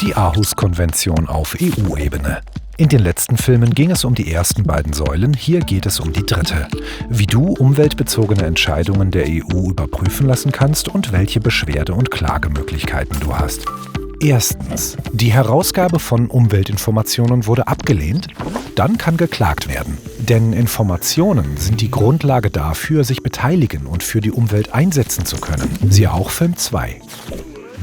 Die Aarhus-Konvention auf EU-Ebene. In den letzten Filmen ging es um die ersten beiden Säulen, hier geht es um die dritte. Wie du umweltbezogene Entscheidungen der EU überprüfen lassen kannst und welche Beschwerde- und Klagemöglichkeiten du hast. Erstens. Die Herausgabe von Umweltinformationen wurde abgelehnt. Dann kann geklagt werden. Denn Informationen sind die Grundlage dafür, sich beteiligen und für die Umwelt einsetzen zu können. Siehe auch Film 2.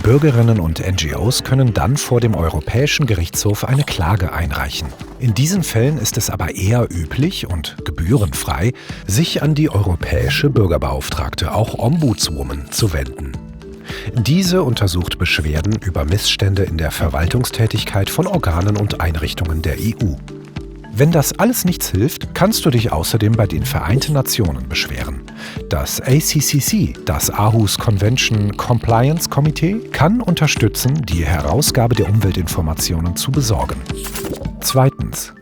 Bürgerinnen und NGOs können dann vor dem Europäischen Gerichtshof eine Klage einreichen. In diesen Fällen ist es aber eher üblich und gebührenfrei, sich an die Europäische Bürgerbeauftragte, auch Ombudswoman, zu wenden. Diese untersucht Beschwerden über Missstände in der Verwaltungstätigkeit von Organen und Einrichtungen der EU. Wenn das alles nichts hilft, kannst du dich außerdem bei den Vereinten Nationen beschweren. Das ACCC, das Aarhus Convention Compliance Committee, kann unterstützen, die Herausgabe der Umweltinformationen zu besorgen. Zweitens.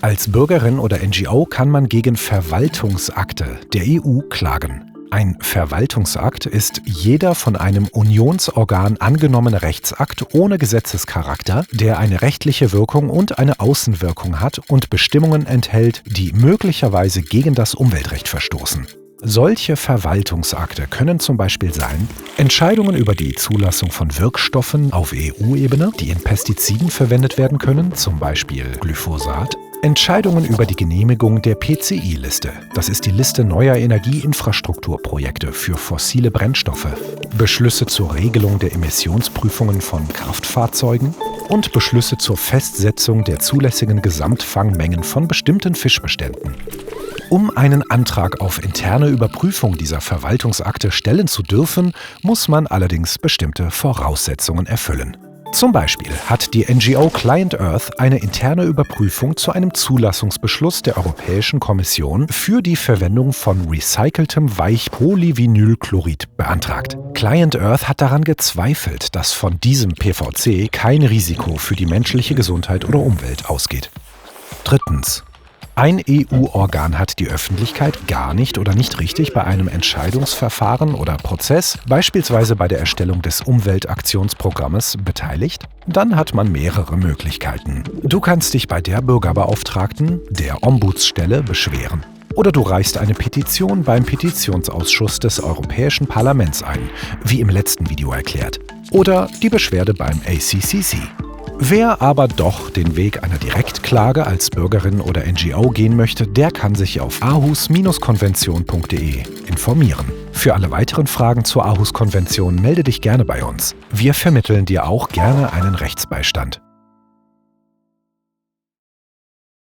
Als Bürgerin oder NGO kann man gegen Verwaltungsakte der EU klagen. Ein Verwaltungsakt ist jeder von einem Unionsorgan angenommene Rechtsakt ohne Gesetzescharakter, der eine rechtliche Wirkung und eine Außenwirkung hat und Bestimmungen enthält, die möglicherweise gegen das Umweltrecht verstoßen. Solche Verwaltungsakte können zum Beispiel sein: Entscheidungen über die Zulassung von Wirkstoffen auf EU-Ebene, die in Pestiziden verwendet werden können, zum Beispiel Glyphosat. Entscheidungen über die Genehmigung der PCI-Liste. Das ist die Liste neuer Energieinfrastrukturprojekte für fossile Brennstoffe. Beschlüsse zur Regelung der Emissionsprüfungen von Kraftfahrzeugen und Beschlüsse zur Festsetzung der zulässigen Gesamtfangmengen von bestimmten Fischbeständen. Um einen Antrag auf interne Überprüfung dieser Verwaltungsakte stellen zu dürfen, muss man allerdings bestimmte Voraussetzungen erfüllen. Zum Beispiel hat die NGO Client Earth eine interne Überprüfung zu einem Zulassungsbeschluss der Europäischen Kommission für die Verwendung von recyceltem Weichpolyvinylchlorid beantragt. Client Earth hat daran gezweifelt, dass von diesem PVC kein Risiko für die menschliche Gesundheit oder Umwelt ausgeht. Drittens. Ein EU-Organ hat die Öffentlichkeit gar nicht oder nicht richtig bei einem Entscheidungsverfahren oder Prozess, beispielsweise bei der Erstellung des Umweltaktionsprogrammes, beteiligt? Dann hat man mehrere Möglichkeiten. Du kannst dich bei der Bürgerbeauftragten, der Ombudsstelle, beschweren. Oder du reichst eine Petition beim Petitionsausschuss des Europäischen Parlaments ein, wie im letzten Video erklärt. Oder die Beschwerde beim ACCC. Wer aber doch den Weg einer Direktklage als Bürgerin oder NGO gehen möchte, der kann sich auf aarhus-konvention.de informieren. Für alle weiteren Fragen zur Aarhus-Konvention melde dich gerne bei uns. Wir vermitteln dir auch gerne einen Rechtsbeistand.